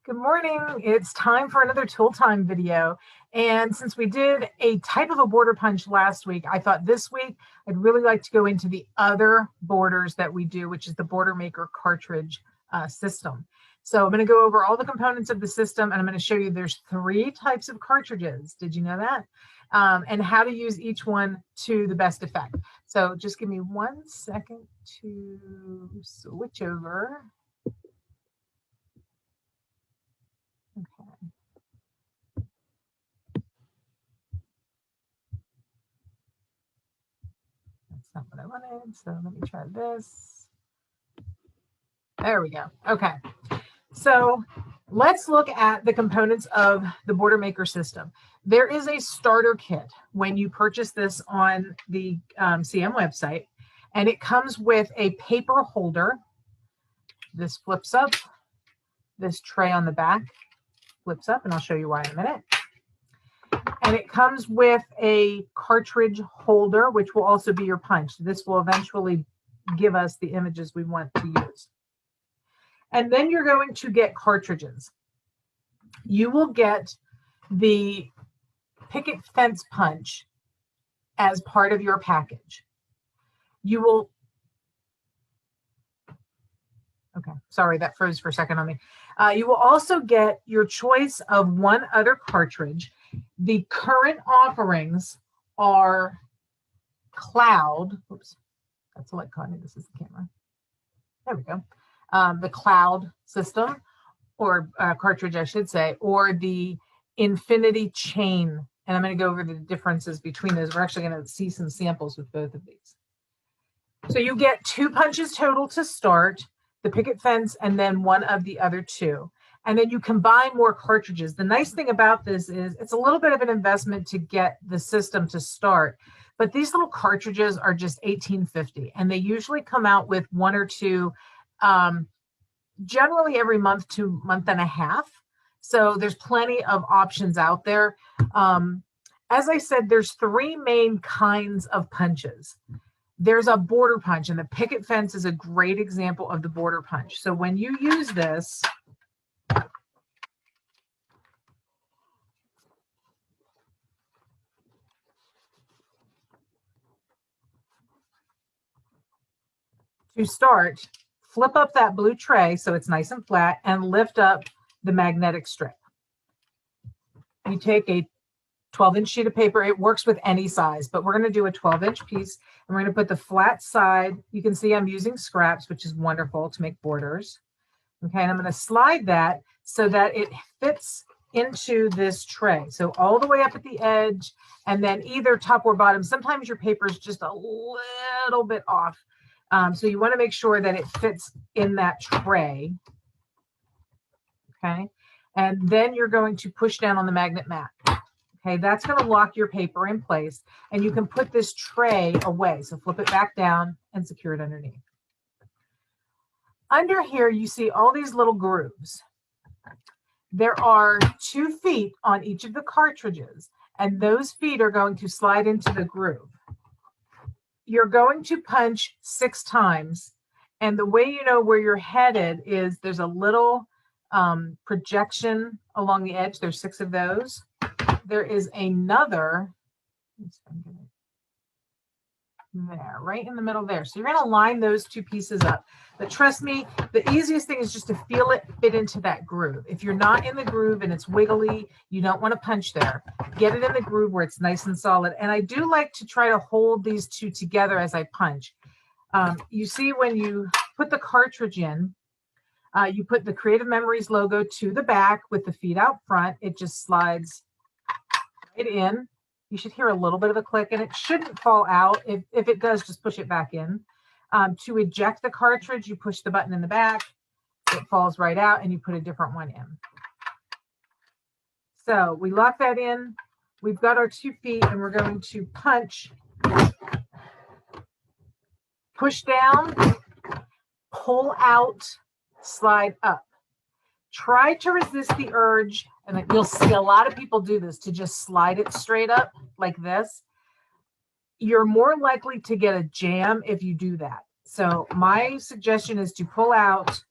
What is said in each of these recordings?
Good morning. It's time for another tool time video. And since we did a type of a border punch last week, I thought this week I'd really like to go into the other borders that we do, which is the Border Maker cartridge system. So I'm going to go over all the components of the system, and I'm going to show you there's 3 types of cartridges. Did you know that? And how to use each one to the best effect. So just give me 1 second to switch over. Okay. That's not what I wanted, so let me try this. There we go. Okay, so let's look at the components of the Border Maker system. There is a starter kit when you purchase this on the CM website, and it comes with a paper holder. This flips up. This tray on the back flips up, and I'll show you why in a minute. And it comes with a cartridge holder, which will also be your punch. This will eventually give us the images we want to use. And then you're going to get cartridges. You will get the picket fence punch as part of your package. You will, okay, sorry, that froze for a second on me. You will also get your choice of one other cartridge. The current offerings are Cloud. Oops, that's what caught me. This is the camera. There we go. The Cloud system, or cartridge, I should say, or the Infinity Chain. And I'm going to go over the differences between those. We're actually going to see some samples with both of these. So you get 2 punches total to start, the picket fence, and then one of the other 2. And then you combine more cartridges. The nice thing about this is it's a little bit of an investment to get the system to start, but these little cartridges are just $18.50, and they usually come out with 1 or 2, generally every month to month and a half. So there's plenty of options out there. As I said, there's 3 main kinds of punches. There's a border punch, and the picket fence is a great example of the border punch. So when you use this, to start, flip up that blue tray so it's nice and flat, and lift up the magnetic strip. You take a 12-inch sheet of paper. It works with any size, but we're going to do a 12-inch piece, and we're going to put the flat side. You can see I'm using scraps, which is wonderful to make borders. Okay, and I'm going to slide that so that it fits into this tray. So all the way up at the edge, and then either top or bottom. Sometimes your paper is just a little bit off. So you want to make sure that it fits in that tray. Okay, and then you're going to push down on the magnet mat. Okay, that's going to lock your paper in place, and you can put this tray away. So flip it back down and secure it underneath. Under here, you see all these little grooves. There are 2 feet on each of the cartridges, and those feet are going to slide into the groove. You're going to punch 6 times, and the way you know where you're headed is there's a little projection along the edge. There's 6 of those. There is another there, right in the middle there. So you're going to line those 2 pieces up. But trust me, the easiest thing is just to feel it fit into that groove. If you're not in the groove and it's wiggly, you don't want to punch there. Get it in the groove where it's nice and solid. And I do like to try to hold these 2 together as I punch. You see when you put the cartridge in, you put the Creative Memories logo to the back with the feet out front. It just slides right in. You should hear a little bit of a click, and it shouldn't fall out. If it does, just push it back in. To eject the cartridge, you push the button in the back. It falls right out, and you put a different one in. So we lock that in. We've got our 2 feet, and we're going to punch. Push down, pull out, slide up. Try to resist the urge, and you'll see a lot of people do this, to just slide it straight up like this. You're more likely to get a jam if you do that. So my suggestion is to pull out,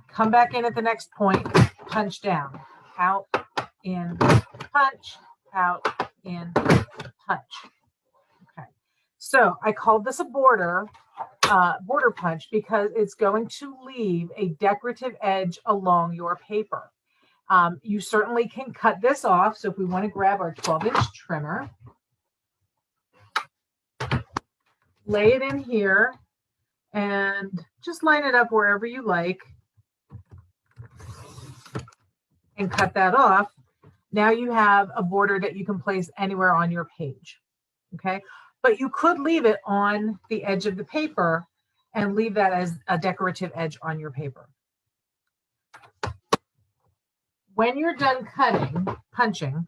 come back in at the next point, punch down. Out, in, punch, out, in, punch. Okay. So I called this a border punch because it's going to leave a decorative edge along your paper. You certainly can cut this off. So if we want to grab our 12-inch trimmer, lay it in here, and just line it up wherever you like and cut that off. Now you have a border that you can place anywhere on your page. Okay, but you could leave it on the edge of the paper and leave that as a decorative edge on your paper. When you're done punching,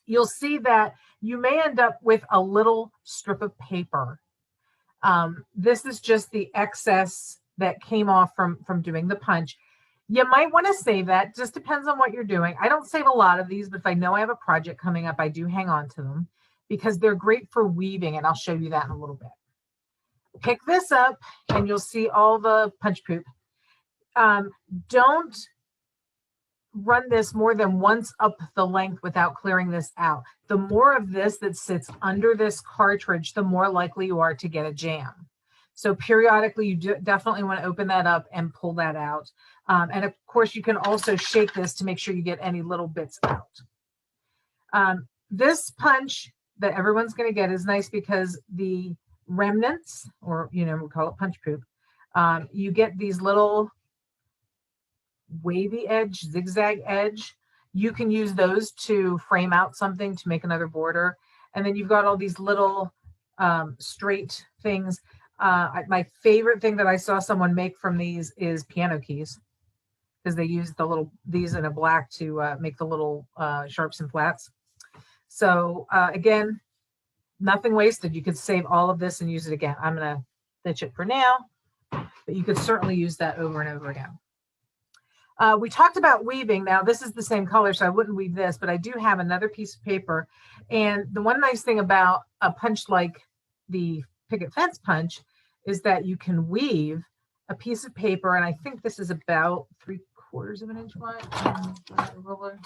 you'll see that you may end up with a little strip of paper. This is just the excess that came off from doing the punch. You might want to save that. Just depends on what you're doing. I don't save a lot of these, but if I know I have a project coming up, I do hang on to them because they're great for weaving, and I'll show you that in a little bit. Pick this up, and you'll see all the punch poop. Don't run this more than once up the length without clearing this out. The more of this that sits under this cartridge, the more likely you are to get a jam. So periodically, you definitely want to open that up and pull that out. And of course, you can also shake this to make sure you get any little bits out. This punch that everyone's going to get is nice because the remnants, or we call it punch poop, you get these little wavy edge, zigzag edge. You can use those to frame out something to make another border. And then you've got all these little straight things. My favorite thing that I saw someone make from these is piano keys, because they use these in a black to make the little sharps and flats. So again, nothing wasted. You could save all of this and use it again. I'm going to ditch it for now, but you could certainly use that over and over again. We talked about weaving. Now this is the same color, so I wouldn't weave this, but I do have another piece of paper. And the one nice thing about a punch like the picket fence punch is that you can weave a piece of paper, and I think this is about 3/4 of an inch wide. Ruler.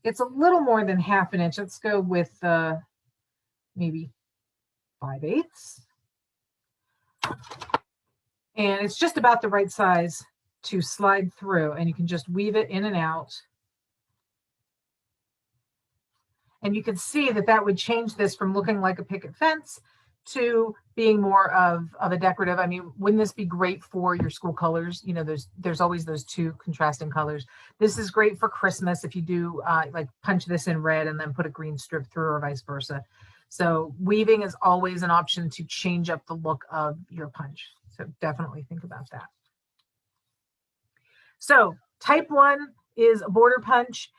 It's a little more than 1/2 inch. Let's go with maybe 5/8. And it's just about the right size to slide through, and you can just weave it in and out. And you can see that would change this from looking like a picket fence to being more of a decorative. I mean, wouldn't this be great for your school colors? There's always those two contrasting colors. This is great for Christmas if you do like punch this in red and then put a green strip through, or vice versa. So weaving is always an option to change up the look of your punch. So definitely think about that. So type 1 is a border punch.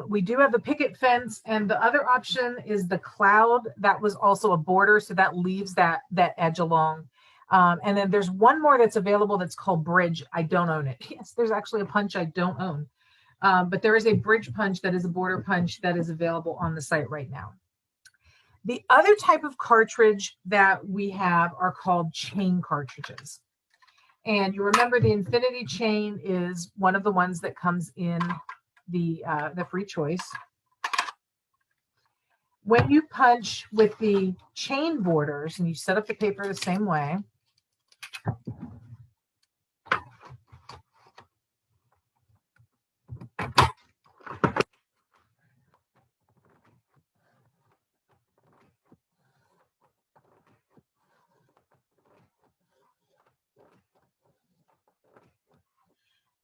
We do have the picket fence, and the other option is the cloud. That was also a border, so that leaves that edge along. And then there's one more that's available that's called bridge. I don't own it. Yes, there's actually a punch I don't own. But there is a bridge punch that is a border punch that is available on the site right now. The other type of cartridge that we have are called chain cartridges. And you remember the infinity chain is one of the ones that comes in the free choice. When you punch with the chain borders, and you set up the paper the same way,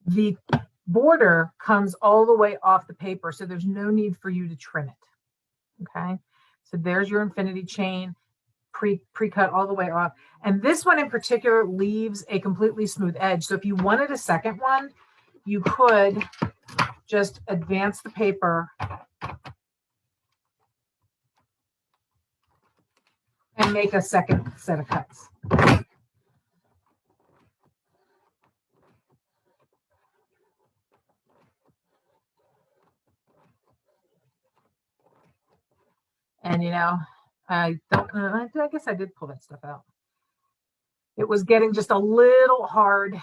the border comes all the way off the paper, so there's no need for you to trim it. Okay, so there's your infinity chain, pre-cut all the way off. And this one in particular leaves a completely smooth edge. So if you wanted a second one, you could just advance the paper and make a second set of cuts. And I don't know, I guess I did pull that stuff out. It was getting just a little hard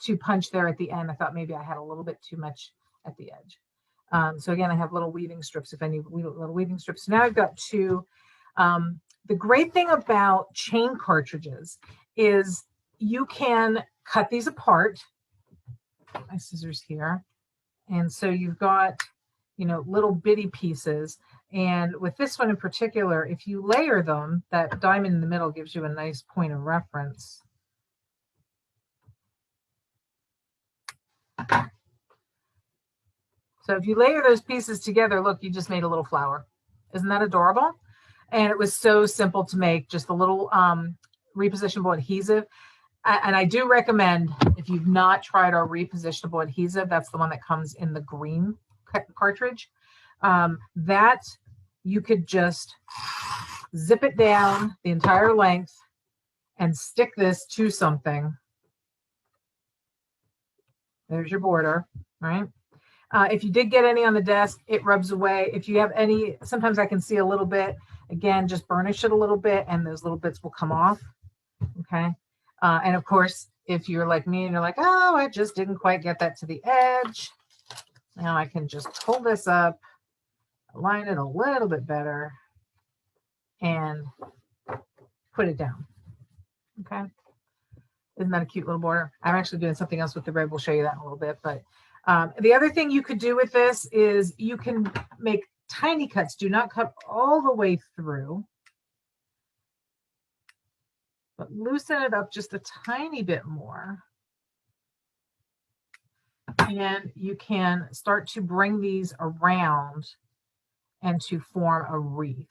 to punch there at the end. I thought maybe I had a little bit too much at the edge. So again, I have little weaving strips, if any little weaving strips. Now I've got two. The great thing about chain cartridges is you can cut these apart. My scissors here. And so you've got, you know, little bitty pieces. And with this one in particular, if you layer them, that diamond in the middle gives you a nice point of reference. So if you layer those pieces together, look, you just made a little flower. Isn't that adorable? And it was so simple to make, just a little repositionable adhesive. And I do recommend, if you've not tried our repositionable adhesive, that's the one that comes in the green cartridge, that you could just zip it down the entire length and stick this to something. There's your border, right? If you did get any on the desk, it rubs away. If you have any, sometimes I can see a little bit, again, just burnish it a little bit and those little bits will come off, okay? And of course, if you're like me and you're like, oh, I just didn't quite get that to the edge, now I can just pull this up, align it a little bit better, and put it down, okay? Isn't that a cute little border? I'm actually doing something else with the red. We'll show you that in a little bit. But the other thing you could do with this is you can make tiny cuts. Do not cut all the way through, but loosen it up just a tiny bit more. And you can start to bring these around and to form a wreath.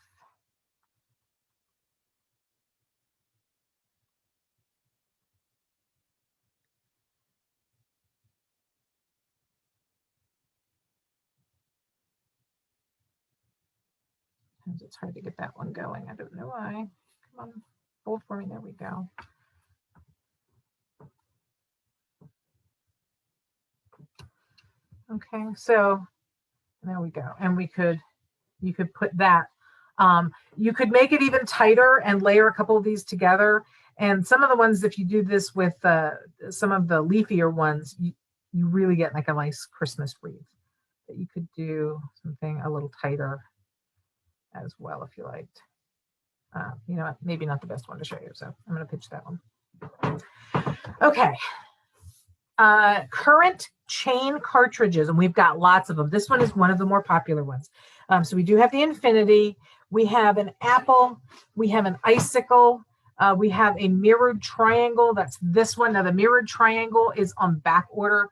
Sometimes it's hard to get that one going. I don't know why. Come on, hold for me. There we go. Okay, so there we go. And you could put that. You could make it even tighter and layer a couple of these together. And some of the ones, if you do this with some of the leafier ones, you really get like a nice Christmas wreath. But you could do something a little tighter as well if you liked. You know, maybe not the best one to show you, so I'm going to pitch that one. Okay. Current chain cartridges, and we've got lots of them. This one is one of the more popular ones. So we do have the infinity, we have an apple, we have an icicle, we have a mirrored triangle. That's this one. Now the mirrored triangle is on back order.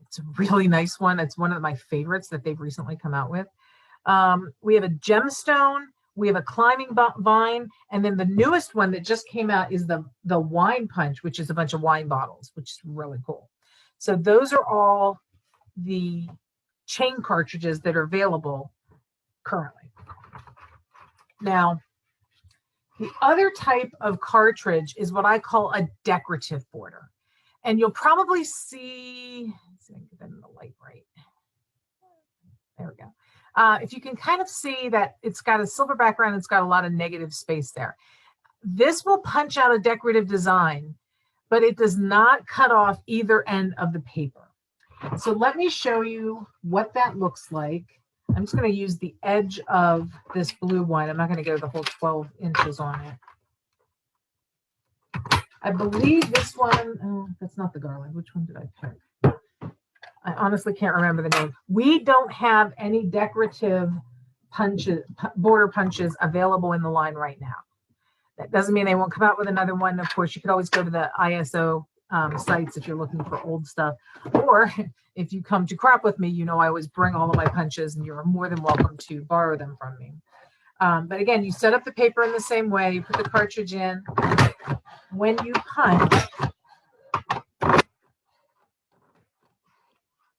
It's a really nice one. It's one of my favorites that they've recently come out with. We have a gemstone, we have a climbing vine, and then the newest one that just came out is the wine punch, which is a bunch of wine bottles, which is really cool. So those are all the chain cartridges that are available currently. Now, the other type of cartridge is what I call a decorative border. And you'll probably see, let's see if I can get that in the light right. There we go. If you can kind of see that it's got a silver background, it's got a lot of negative space there. This will punch out a decorative design, but it does not cut off either end of the paper. So let me show you what that looks like. I'm just going to use the edge of this blue one. I'm not going to go the whole 12 inches on it. I believe this one, oh, that's not the garland. Which one did I pick? I honestly can't remember the name. We don't have any decorative punches, border punches available in the line right now. That doesn't mean they won't come out with another one. Of course, you could always go to the ISO sites if you're looking for old stuff. Or if you come to crop with me, you know I always bring all of my punches and you're more than welcome to borrow them from me. But again, you set up the paper in the same way. You put the cartridge in. When you punch,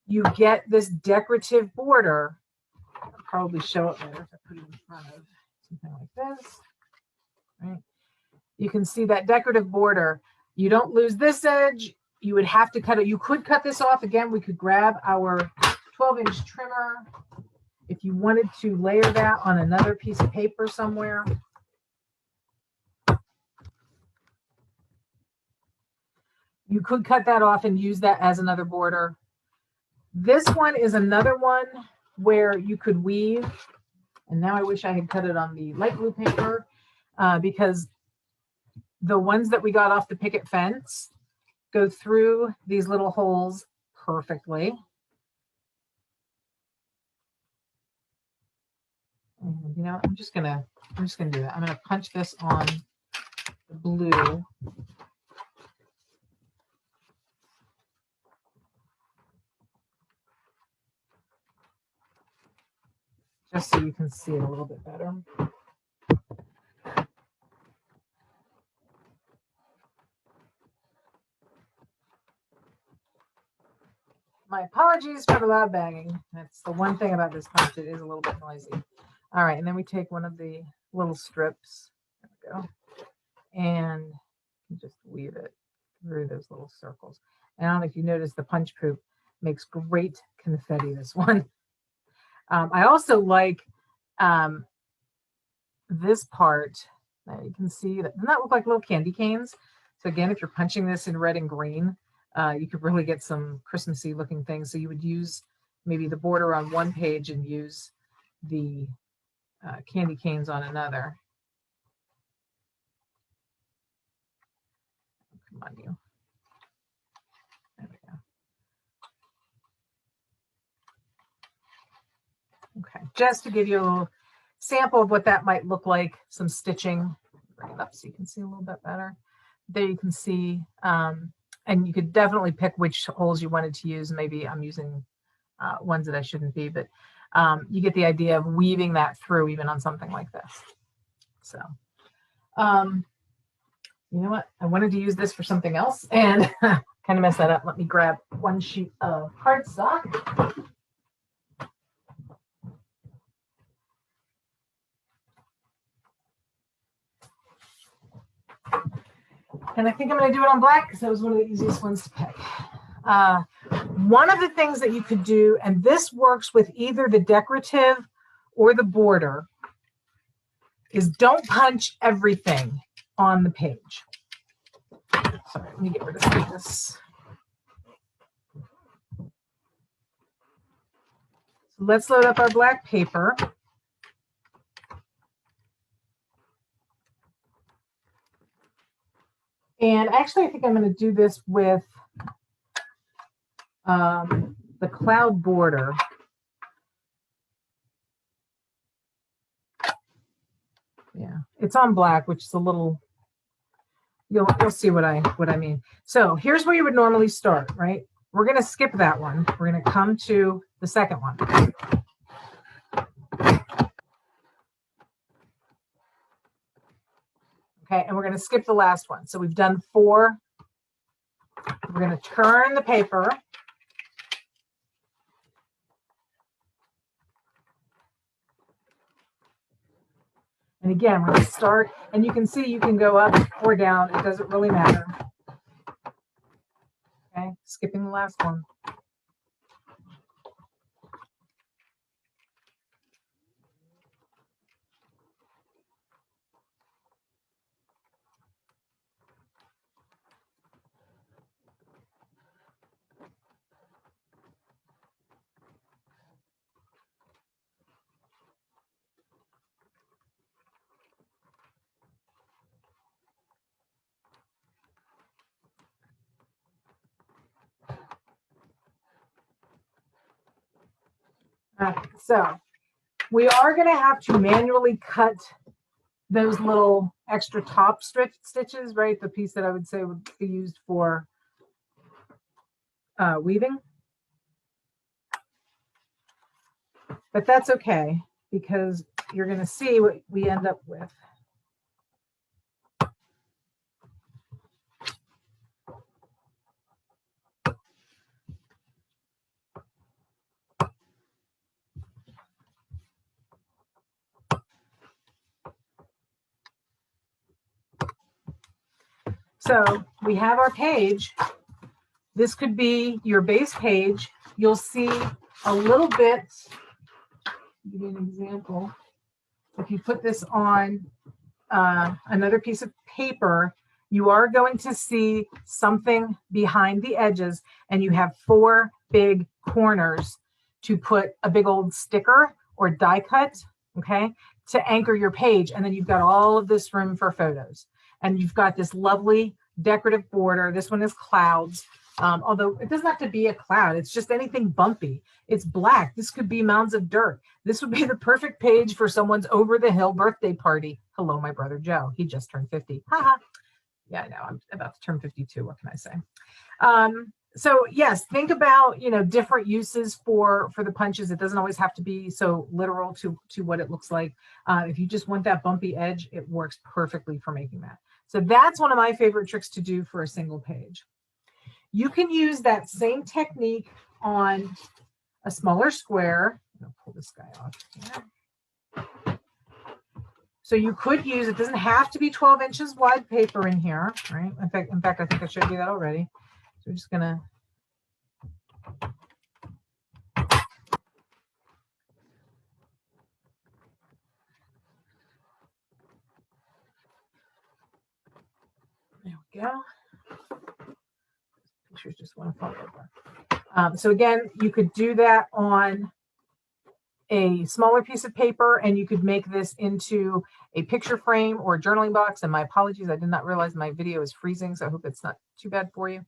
you get this decorative border. I'll probably show it better if I put it in front of something like this. Right? You can see that decorative border. You don't lose this edge. You would have to cut it. You could cut this off. Again, we could grab our 12-inch trimmer if you wanted to layer that on another piece of paper somewhere. You could cut that off and use that as another border. This one is another one where you could weave. And now I wish I had cut it on the light blue paper because the ones that we got off the picket fence go through these little holes perfectly. And you know, I'm just gonna do that. I'm gonna punch this on the blue. Just so you can see it a little bit better. My apologies for the loud banging. That's the one thing about this punch. It is a little bit noisy. All right, and then we take one of the little strips. There we go. And just weave it through those little circles. And I don't know if you notice the punch poop makes great confetti, this one. I also like this part. Now you can see that. Doesn't that look like little candy canes? So again, if you're punching this in red and green, you could really get some Christmassy looking things. So you would use maybe the border on one page and use the candy canes on another. Come on, you. There we go. Okay, just to give you a little sample of what that might look like, some stitching. Bring it up so you can see a little bit better. There you can see, and you could definitely pick which holes you wanted to use. Maybe I'm using ones that I shouldn't be, but you get the idea of weaving that through even on something like this. So, you know what? I wanted to use this for something else and kind of messed that up. Let me grab one sheet of cardstock. And I think I'm going to do it on black because that was one of the easiest ones to pick. One of the things that you could do, and this works with either the decorative or the border, is don't punch everything on the page. Sorry, let me get rid of this. So let's load up our black paper. And actually, I think I'm going to do this with the cloud border. Yeah, it's on black, which is a little, you'll see what I mean. So here's where you would normally start, right? We're going to skip that one. We're going to come to the second one. Okay, and we're going to skip the last one. So we've done 4. We're going to turn the paper. And again, we're going to start, and you can see you can go up or down. It doesn't really matter. Okay, skipping the last one. So we are going to have to manually cut those little extra top stitches, right? The piece that I would say would be used for weaving. But that's okay, because you're going to see what we end up with. So we have our page. This could be your base page. You'll see a little bit, I'll give you an example. If you put this on another piece of paper, you are going to see something behind the edges, and you have 4 big corners to put a big old sticker or die cut, okay, to anchor your page. And then you've got all of this room for photos. And you've got this lovely decorative border. This one is clouds. Although it doesn't have to be a cloud. It's just anything bumpy. It's black. This could be mounds of dirt. This would be the perfect page for someone's over the hill birthday party. Hello, my brother Joe. He just turned 50. Haha. Yeah, I know. I'm about to turn 52. What can I say? So yes, think about, different uses for the punches. It doesn't always have to be so literal to what it looks like. If you just want that bumpy edge, it works perfectly for making that. So that's one of my favorite tricks to do for a single page. You can use that same technique on a smaller square. I'll pull this guy off here. So you could use, it doesn't have to be 12 inches wide paper in here, right? In fact, I think I showed you that already. So we're just gonna there we go. Pictures just want to fall over. So again, you could do that on a smaller piece of paper, and you could make this into a picture frame or a journaling box. And my apologies, I did not realize my video is freezing, so I hope it's not too bad for you.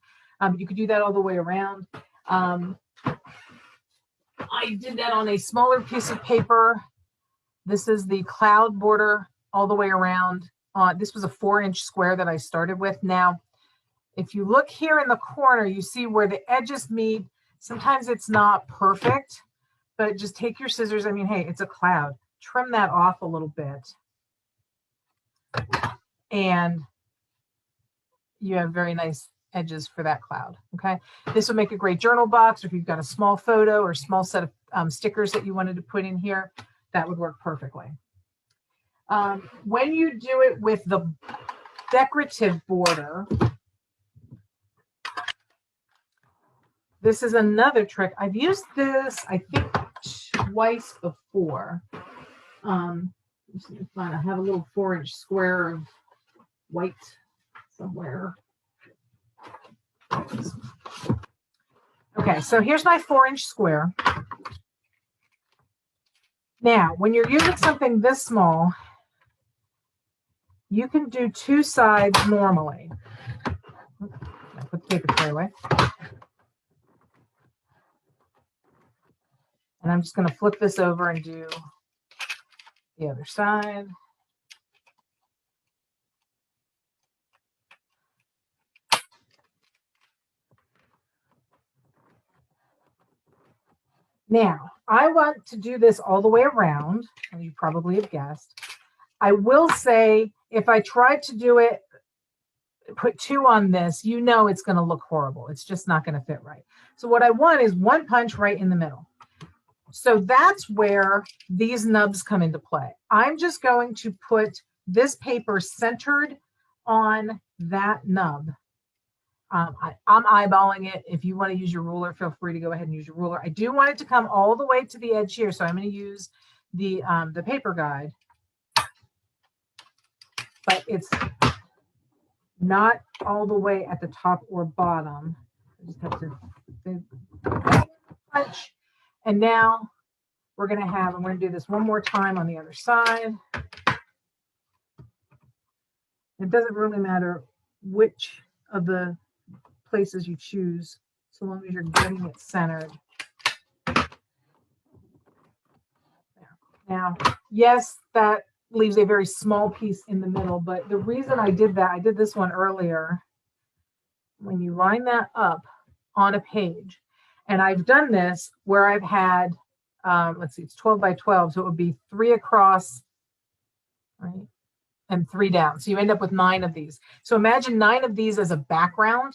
You could do that all the way around. I did that on a smaller piece of paper. This is the cloud border all the way around. This was a 4-inch square that I started with. Now, if you look here in the corner, you see where the edges meet. Sometimes it's not perfect, but just take your scissors. I mean, hey, it's a cloud. Trim that off a little bit. And you have very nice edges for that cloud, okay? This would make a great journal box, or if you've got a small photo or small set of stickers that you wanted to put in here, that would work perfectly. When you do it with the decorative border, this is another trick. I've used this, I think, twice before. Just gonna find, I have a little 4-inch square of white somewhere. Okay, so here's my 4-inch square. Now, when you're using something this small, you can do 2 sides normally. I put the paper tray away. And I'm just going to flip this over and do the other side. Now, I want to do this all the way around, and you probably have guessed. I will say, if I tried to do it, put 2 on this, it's going to look horrible. It's just not going to fit right. So what I want is 1 punch right in the middle. So that's where these nubs come into play. I'm just going to put this paper centered on that nub. I'm eyeballing it. If you want to use your ruler, feel free to go ahead and use your ruler. I do want it to come all the way to the edge here, so I'm going to use the paper guide. But it's not all the way at the top or bottom. I just have to punch. And now we're going to do this one more time on the other side. It doesn't really matter which of the places you choose, so long as you're getting it centered. Now, yes, that leaves a very small piece in the middle, but the reason I did that, I did this one earlier, when you line that up on a page, and I've done this where I've had, let's see, it's 12 by 12, so it would be 3 across, right, and 3 down. So you end up with 9 of these. So imagine 9 of these as a background.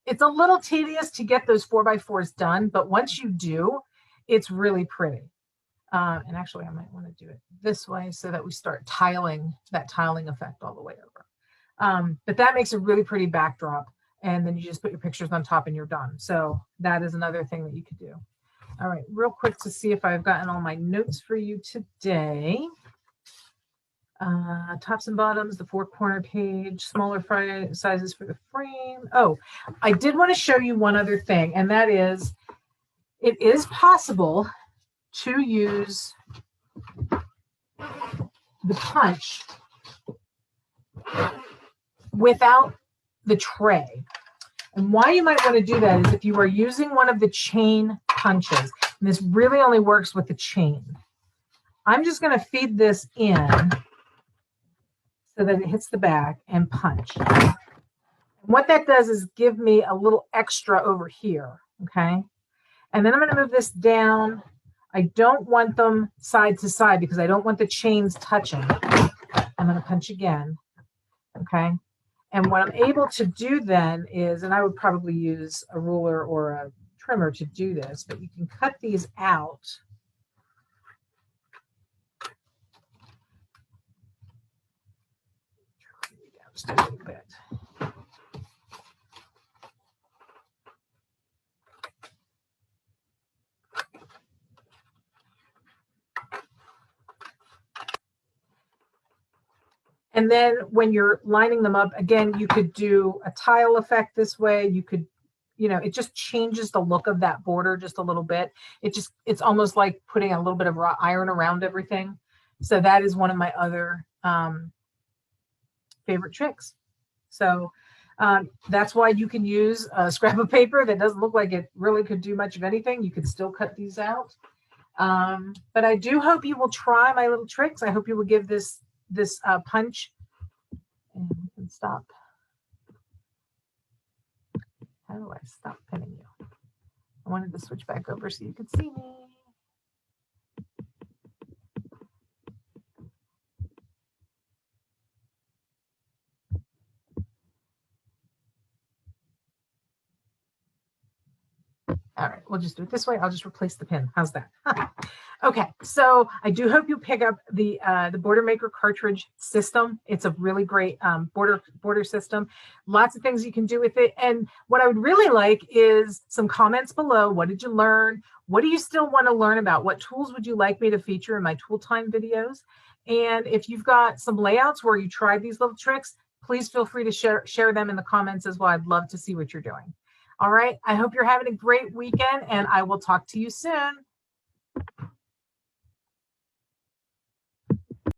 It's a little tedious to get those 4x4s done, but once you do, it's really pretty. And actually, I might want to do it this way so that we start tiling, that tiling effect all the way over. But that makes a really pretty backdrop. And then you just put your pictures on top and you're done. So that is another thing that you could do. All right, real quick to see if I've gotten all my notes for you today. Tops and bottoms, the 4-corner page, smaller sizes for the frame. Oh, I did want to show you one other thing, and that is it is possible to use the punch without the tray. And why you might want to do that is if you are using one of the chain punches, and this really only works with the chain. I'm just going to feed this in so that it hits the back and punch. And what that does is give me a little extra over here, okay? And then I'm going to move this down. I don't want them side to side because I don't want the chains touching. I'm going to punch again, okay? And what I'm able to do then is, and I would probably use a ruler or a trimmer to do this, but you can cut these out. Just a little bit. And then when you're lining them up, again, you could do a tile effect this way. You could, you know, it just changes the look of that border just a little bit. It's almost like putting a little bit of raw iron around everything. So that is one of my other favorite tricks. So that's why you can use a scrap of paper that doesn't look like it really could do much of anything. You could still cut these out. But I do hope you will try my little tricks. I hope you will give this punch, and we can stop. How do I stop pinning you? I wanted to switch back over so you could see me. All right, we'll just do it this way. I'll just replace the pin. How's that? Okay, so I do hope you pick up the Border Maker cartridge system. It's a really great border system. Lots of things you can do with it. And what I would really like is some comments below. What did you learn? What do you still want to learn about? What tools would you like me to feature in my tool time videos? And if you've got some layouts where you tried these little tricks, please feel free to share them in the comments as well. I'd love to see what you're doing. All right, I hope you're having a great weekend, and I will talk to you soon.